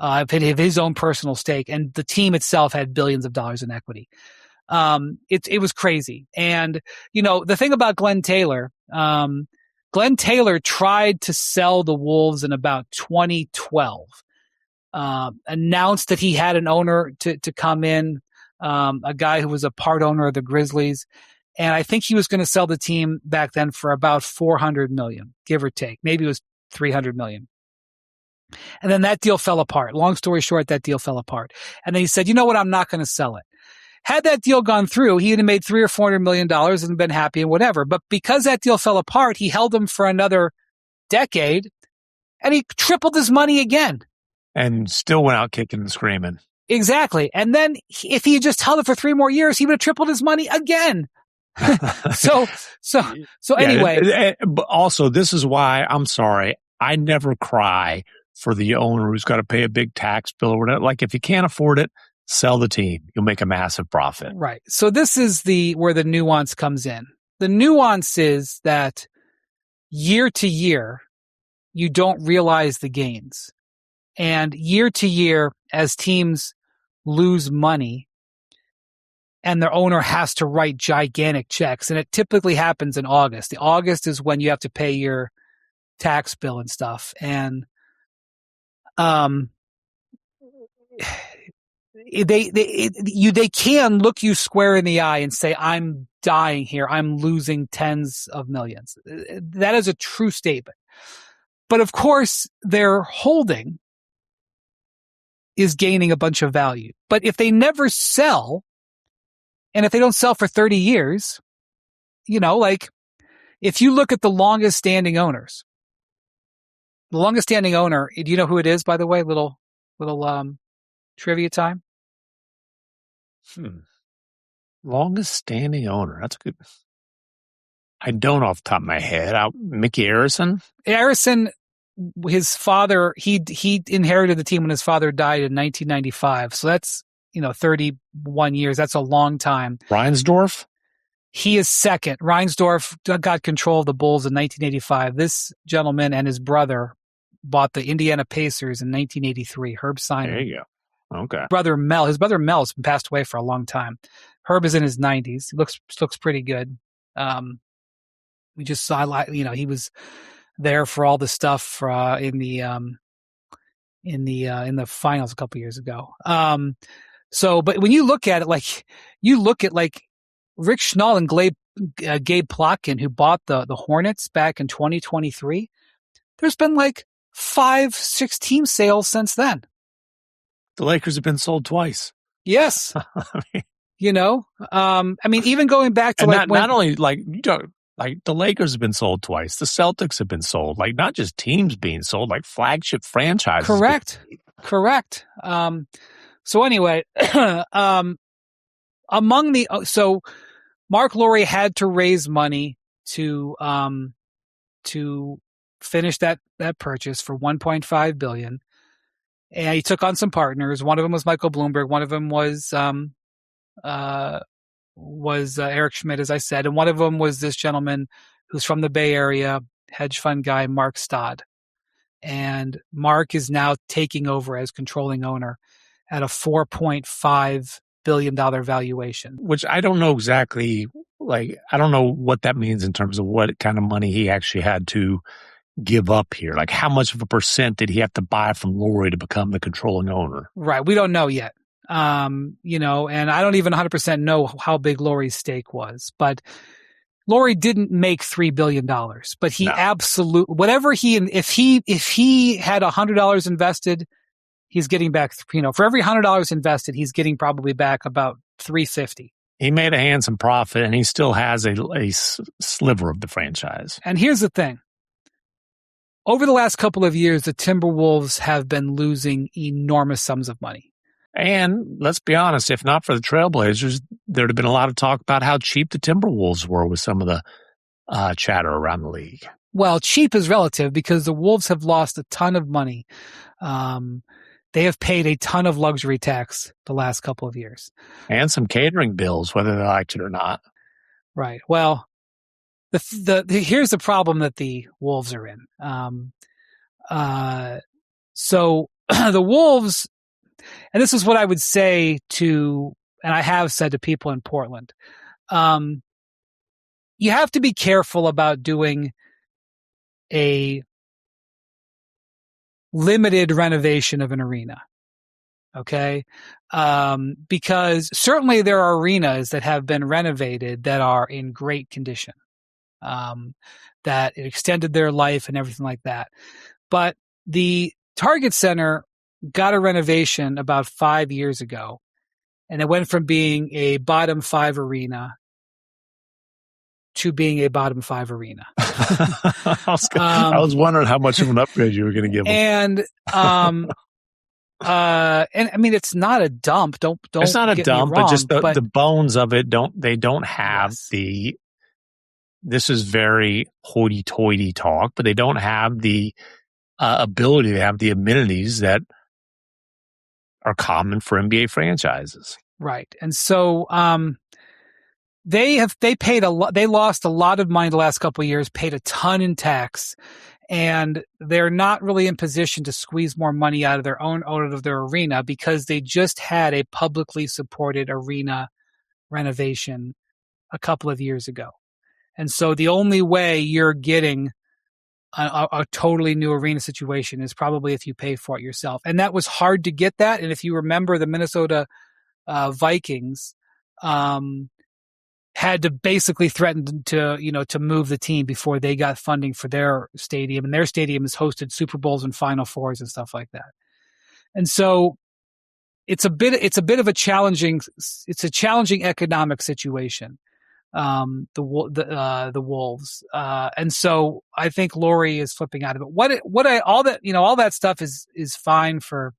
of his own personal stake, and the team itself had billions of dollars in equity. It was crazy. And, the thing about Glenn Taylor tried to sell the Wolves in about 2012, announced that he had an owner to come in, a guy who was a part owner of the Grizzlies. And I think he was going to sell the team back then for about $400 million, give or take. Maybe it was $300 million. And then that deal fell apart. Long story short, that deal fell apart. And then he said, you know what? I'm not going to sell it. Had that deal gone through, he would have made $300 or $400 million and been happy and whatever. But because that deal fell apart, he held him for another decade and he tripled his money again. And still went out kicking and screaming. Exactly. And then if he had just held it for 3 more years, he would have tripled his money again. So anyway. But also, this is why I'm sorry. I never cry for the owner who's got to pay a big tax bill or whatever. Like if you can't afford it, sell the team. You'll make a massive profit. Right. So this is where the nuance comes in. The nuance is that year to year, you don't realize the gains. And year to year, as teams lose money, and their owner has to write gigantic checks. And it typically happens in August. August is when you have to pay your tax bill and stuff. And they can look you square in the eye and say, I'm dying here. I'm losing tens of millions. That is a true statement. But of course, their holding is gaining a bunch of value. But if they never sell, and if they don't sell for 30 years, like if you look at the longest standing owners, the longest standing owner, do you know who it is, by the way? Little trivia time. Longest standing owner. That's good. I don't off the top of my head. Mickey Arison? Arison, his father, he inherited the team when his father died in 1995. So that's, 31 years. That's a long time. Reinsdorf? He is second. Reinsdorf got control of the Bulls in 1985. This gentleman and his brother bought the Indiana Pacers in 1983. Herb Simon. There you go. Okay. His brother Mel has been passed away for a long time. Herb is in his 90s. He looks pretty good. We just saw, he was there for all the stuff in the finals a couple years ago. But when you look at it, Rick Schnall and Gabe Plotkin, who bought the Hornets back in 2023, there's been 5-6 team sales since then. The Lakers have been sold twice. Yes. Even going back to not only the Lakers have been sold twice, the Celtics have been sold, not just teams being sold, flagship franchises. Correct. So anyway, so Mark Lowry had to raise money to to finish that purchase for $1.5 billion. And he took on some partners. One of them was Michael Bloomberg. One of them was Eric Schmidt, as I said, and one of them was this gentleman who's from the Bay Area, hedge fund guy, Mark Stad. And Mark is now taking over as controlling owner at a $4.5 billion valuation. Which I don't know exactly, I don't know what that means in terms of what kind of money he actually had to give up here. Like, how much of a percent did he have to buy from Lori to become the controlling owner? Right. We don't know yet. And I don't even 100% know how big Lori's stake was, but Lori didn't make $3 billion, but he absolutely, whatever if he had $100 invested, he's getting back, for every $100 invested, he's getting probably back about $350. He made a handsome profit, and he still has a sliver of the franchise. And here's the thing. Over the last couple of years, the Timberwolves have been losing enormous sums of money. And let's be honest, if not for the Trailblazers, there'd have been a lot of talk about how cheap the Timberwolves were with some of the chatter around the league. Well, cheap is relative because the Wolves have lost a ton of money. They have paid a ton of luxury tax the last couple of years. And some catering bills, whether they liked it or not. Right. Well, here's the problem that the Wolves are in. So the Wolves, and this is what I would say and I have said to people in Portland, you have to be careful about doing a limited renovation of an arena. Okay. Because certainly there are arenas that have been renovated that are in great condition, that it extended their life and everything like that. But the Target Center got a renovation about 5 years ago, and it went from being a bottom 5 arena to being a bottom 5 arena. I was wondering how much of an upgrade you were going to give them. And I mean, it's not a dump. Don't. It's not a dump, wrong, but just the bones of it don't have yes. This is very hoity-toity talk, but they don't have the ability to have the amenities that are common for NBA franchises. Right. And so they paid they lost a lot of money the last couple of years, paid a ton in tax, and they're not really in position to squeeze more money out of their arena because they just had a publicly supported arena renovation a couple of years ago. And so the only way you're getting a totally new arena situation is probably if you pay for it yourself. And that was hard to get that. And if you remember, the Minnesota Vikings had to basically threaten to move the team before they got funding for their stadium. And their stadium has hosted Super Bowls and Final Fours and stuff like that. And so it's a bit of a challenging economic situation. The Wolves. And so I think Lori is flipping out of it. All that stuff is fine for,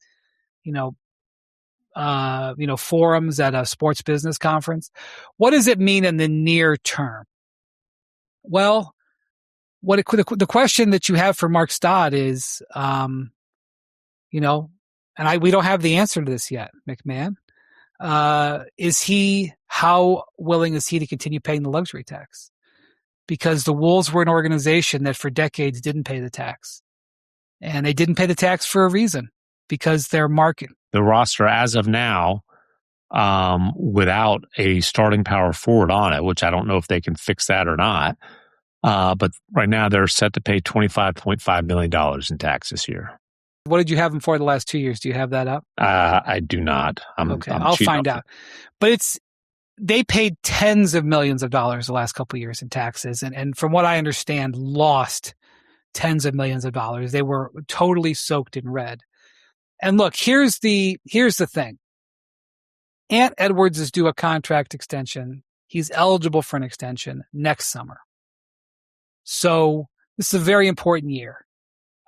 forums at a sports business conference. What does it mean in the near term? Well, the question that you have for Mark Stad is, we don't have the answer to this yet, MacMahon. How willing is he to continue paying the luxury tax? Because the Wolves were an organization that for decades didn't pay the tax. And they didn't pay the tax for a reason, because their market. The roster as of now, without a starting power forward on it, which I don't know if they can fix that or not. But right now they're set to pay $25.5 million in tax this year. What did you have them for the last 2 years? Do you have that up? I do not. Okay, I'll find out. But they paid tens of millions of dollars the last couple of years in taxes, and from what I understand, lost tens of millions of dollars. They were totally soaked in red. And look, here's the thing. Ant Edwards is due a contract extension. He's eligible for an extension next summer. So this is a very important year.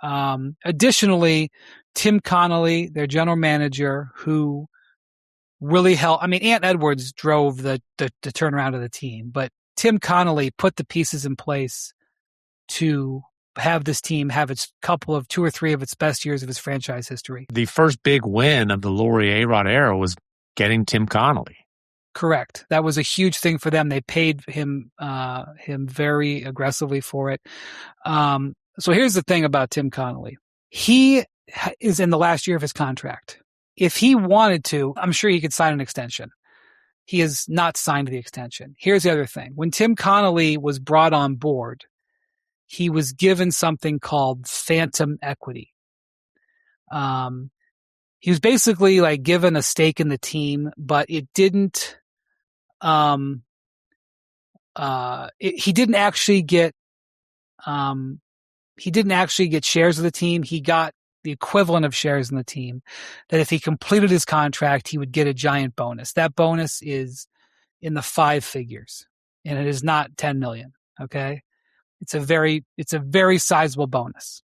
Additionally, Tim Connolly, their general manager, who really helped. I mean, Ant Edwards drove the turnaround of the team, but Tim Connolly put the pieces in place to have this team have its couple of 2 or 3 of its best years of its franchise history. The first big win of the Laurie A-Rod era was getting Tim Connolly. Correct. That was a huge thing for them. They paid him very aggressively for it. So here's the thing about Tim Connolly. He is in the last year of his contract. If he wanted to, I'm sure he could sign an extension. He has not signed the extension. Here's the other thing. When Tim Connolly was brought on board, he was given something called phantom equity. He was basically like given a stake in the team, but it didn't. He didn't actually get. He didn't actually get shares of the team. He got the equivalent of shares in the team. That if he completed his contract, he would get a giant bonus. That bonus is in the 5 figures, and it is not 10 million. Okay, it's a very sizable bonus,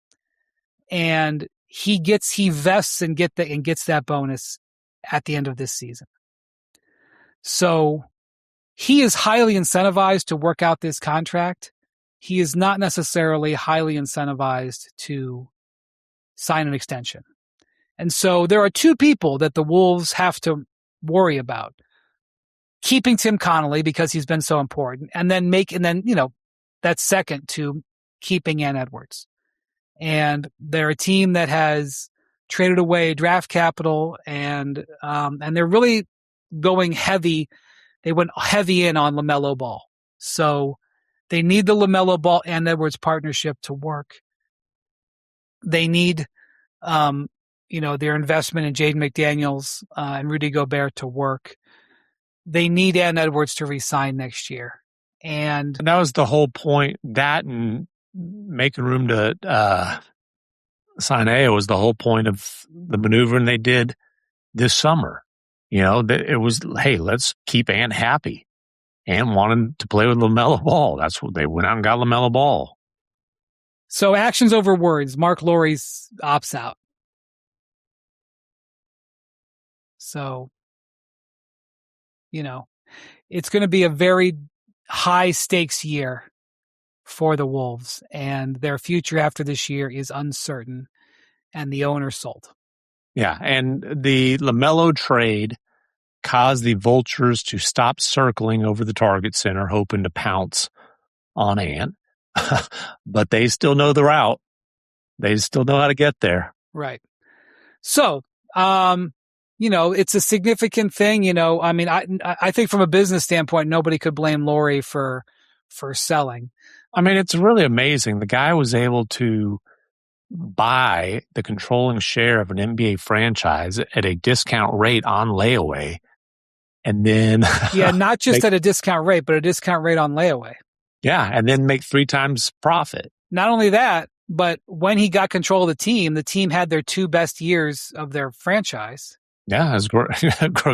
and he vests and gets that bonus at the end of this season. So he is highly incentivized to work out this contract. He is not necessarily highly incentivized to sign an extension. And so there are 2 people that the Wolves have to worry about. Keeping Tim Connolly because he's been so important, and then that's second to keeping Ann Edwards. And they're a team that has traded away draft capital, and they're really going heavy. They went heavy in on LaMelo Ball. So they need the LaMelo Ball and Edwards partnership to work. They need, their investment in Jaden McDaniels and Rudy Gobert to work. They need Ann Edwards to re-sign next year. And that was the whole point. That and making room to sign A was the whole point of the maneuvering they did this summer. It was, hey, let's keep Ant happy. Ant wanted to play with LaMelo Ball. That's what they went out and got LaMelo Ball. So actions over words. Mark Lowry's opts out. So, it's going to be a very high stakes year for the Wolves, and their future after this year is uncertain, and the owner sold. Yeah, and the LaMelo trade caused the vultures to stop circling over the target center, hoping to pounce on Ant. But they still know the route. They still know how to get there. Right. So, it's a significant thing. I think from a business standpoint, nobody could blame Laurie for selling. I mean, it's really amazing. The guy was able to buy the controlling share of an NBA franchise at a discount rate on layaway. And then not just at a discount rate, but a discount rate on layaway. Yeah, and then make 3 times profit. Not only that, but when he got control of the team had their 2 best years of their franchise. Yeah, it was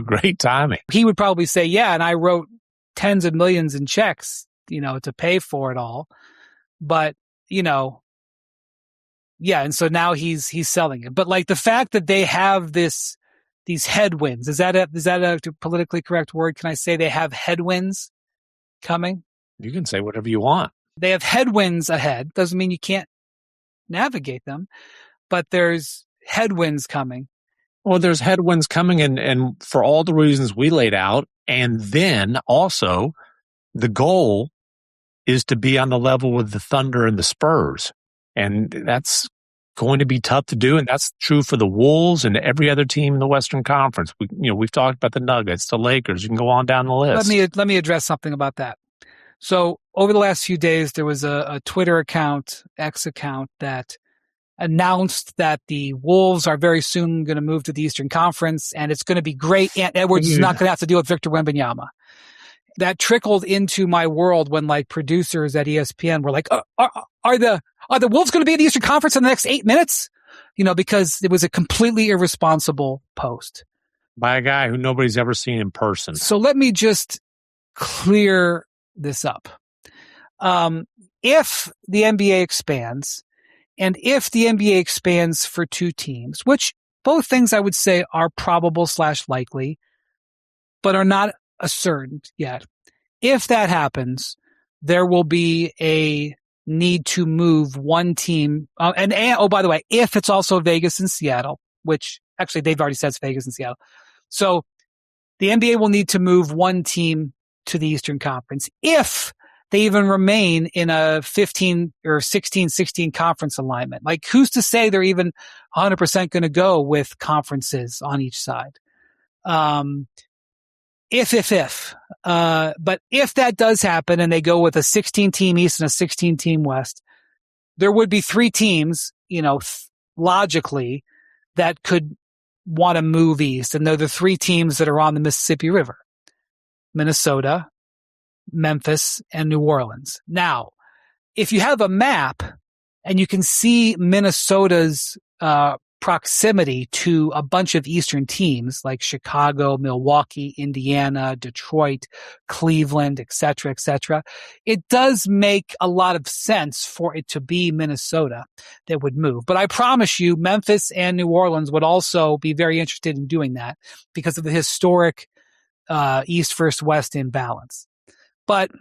great timing. He would probably say, yeah, and I wrote tens of millions in checks, to pay for it all. But, and so now he's selling it. But like the fact that they have these headwinds, is that a politically correct word? Can I say they have headwinds coming? You can say whatever you want. They have headwinds ahead. Doesn't mean you can't navigate them, but there's headwinds coming. Well, there's headwinds coming, and for all the reasons we laid out. And then also the goal is to be on the level with the Thunder and the Spurs. And that's going to be tough to do. And that's true for the Wolves and every other team in the Western Conference. We've talked about the Nuggets, the Lakers. You can go on down the list. Let me address something about that. So over the last few days, there was a Twitter account, X account, that announced that the Wolves are very soon going to move to the Eastern Conference, and it's going to be great. Ant Edwards is not going to have to deal with Victor Wembanyama. That trickled into my world when producers at ESPN were like, are the Wolves going to be in the Eastern Conference in the next 8 minutes? Because it was a completely irresponsible post. By a guy who nobody's ever seen in person. So let me just clear this up. If the NBA expands, and if the NBA expands for 2 teams, which both things I would say are probable / likely, but are not ascertained yet. If that happens, there will be a need to move one team. And oh, by the way, if it's also Vegas and Seattle, which actually they've already said it's Vegas and Seattle. So the NBA will need to move one team to the Eastern Conference if they even remain in a 15 or 16 conference alignment. Like, who's to say they're even 100% going to go with conferences on each side? If. But if that does happen and they go with a 16 team East and a 16 team West, there would be three teams, logically, that could want to move east. And they're the three teams that are on the Mississippi River: Minnesota, Memphis, and New Orleans. Now, if you have a map and you can see Minnesota's proximity to a bunch of Eastern teams like Chicago, Milwaukee, Indiana, Detroit, Cleveland, et cetera, it does make a lot of sense for it to be Minnesota that would move. But I promise you, Memphis and New Orleans would also be very interested in doing that because of the historic East versus West imbalance. But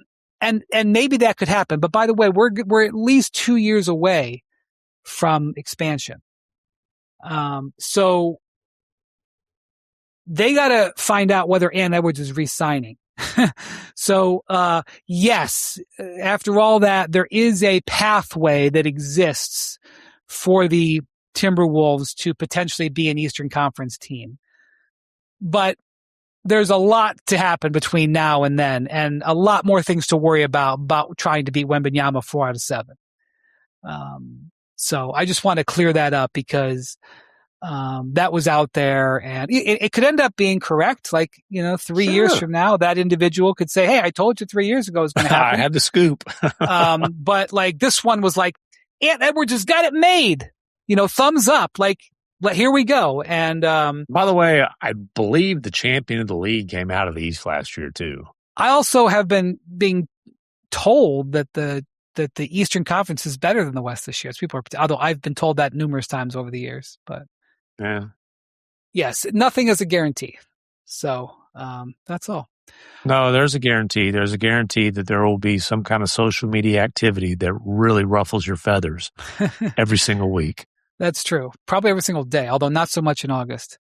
and maybe that could happen. But by the way, we're at least 2 years away from expansion. So they got to find out whether Ann Edwards is re-signing. So, yes, after all that, there is a pathway that exists for the Timberwolves to potentially be an Eastern Conference team. But there's a lot to happen between now and then, and a lot more things to worry about trying to beat Wembanyama 4 out of 7. So I just want to clear that up because that was out there, and it could end up being correct. Like, 3 years from now, that individual could say, "Hey, I told you 3 years ago it was going to happen." I had the scoop. But like this one was like, Ant Edwards has got it made. Thumbs up. Like, here we go. And by the way, I believe the champion of the league came out of the East last year too. I also have been being told that the Eastern Conference is better than the West this year. Although I've been told that numerous times over the years, but yeah, yes, nothing is a guarantee. So that's all. No, there's a guarantee. There's a guarantee that there will be some kind of social media activity that really ruffles your feathers every single week. That's true. Probably every single day, although not so much in August.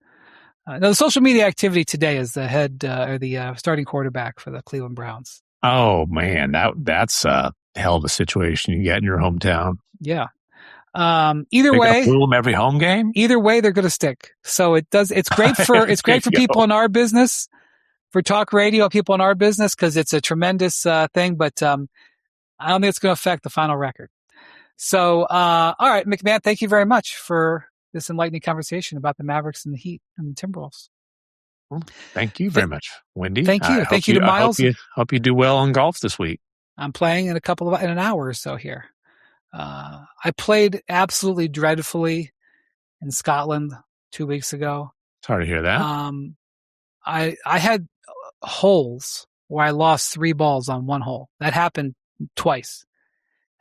Now, the social media activity today is the head or the starting quarterback for the Cleveland Browns. Oh man, that's a hell of a situation you get in your hometown. Yeah. Either way, fool them every home game. Either way, they're going to stick. So it's great for people in our business, for talk radio, people in our business, because it's a tremendous thing. But I don't think it's going to affect the final record. So, all right, MacMahon, thank you very much for this enlightening conversation about the Mavericks and the Heat and the Timberwolves. Thank you very much, Wendy. Thank you. Thank you to Miles. Hope you do well on golf this week. I'm playing in an hour or so here. I played absolutely dreadfully in Scotland 2 weeks ago. Sorry to hear that. I had holes where I lost 3 balls on one hole. That happened twice.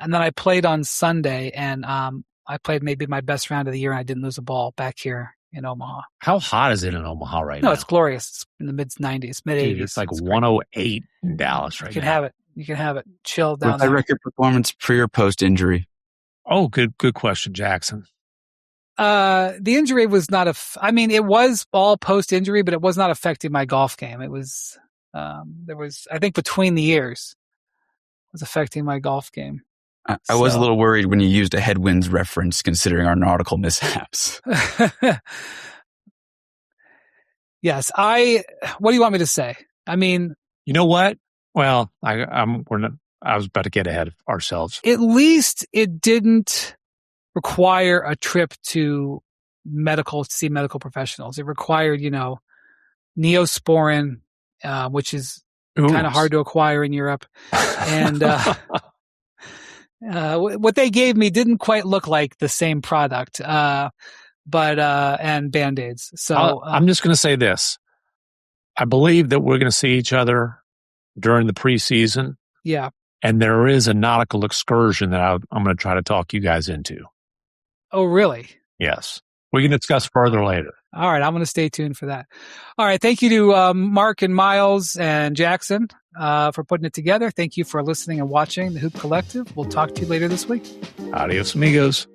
And then I played on Sunday, and I played maybe my best round of the year, and I didn't lose a ball back here in Omaha. How hot is it in Omaha right now? No, it's glorious. It's in the mid-90s, mid-80s. It's like 108 in Dallas right now. You can have it. Chill down What's the record performance pre or post-injury? Oh, good question, Jackson. The injury was not it was all post-injury, but it was not affecting my golf game. It was, I think between the years was affecting my golf game. I was a little worried when you used a headwinds reference considering our nautical mishaps. Yes. What do you want me to say? I mean, you know what? Well, I was about to get ahead of ourselves. At least it didn't require a trip to see medical professionals. It required, Neosporin, which is kind of hard to acquire in Europe. And what they gave me didn't quite look like the same product, and Band-Aids. So I'm just going to say this. I believe that we're going to see each other during the preseason. Yeah. And there is a nautical excursion that I'm going to try to talk you guys into. Oh, really? Yes. We can discuss further later. All right. I'm going to stay tuned for that. All right. Thank you to Mark and Miles and Jackson. for putting it together. Thank you for listening and watching the Hoop Collective. We'll talk to you later this week. Adios, amigos.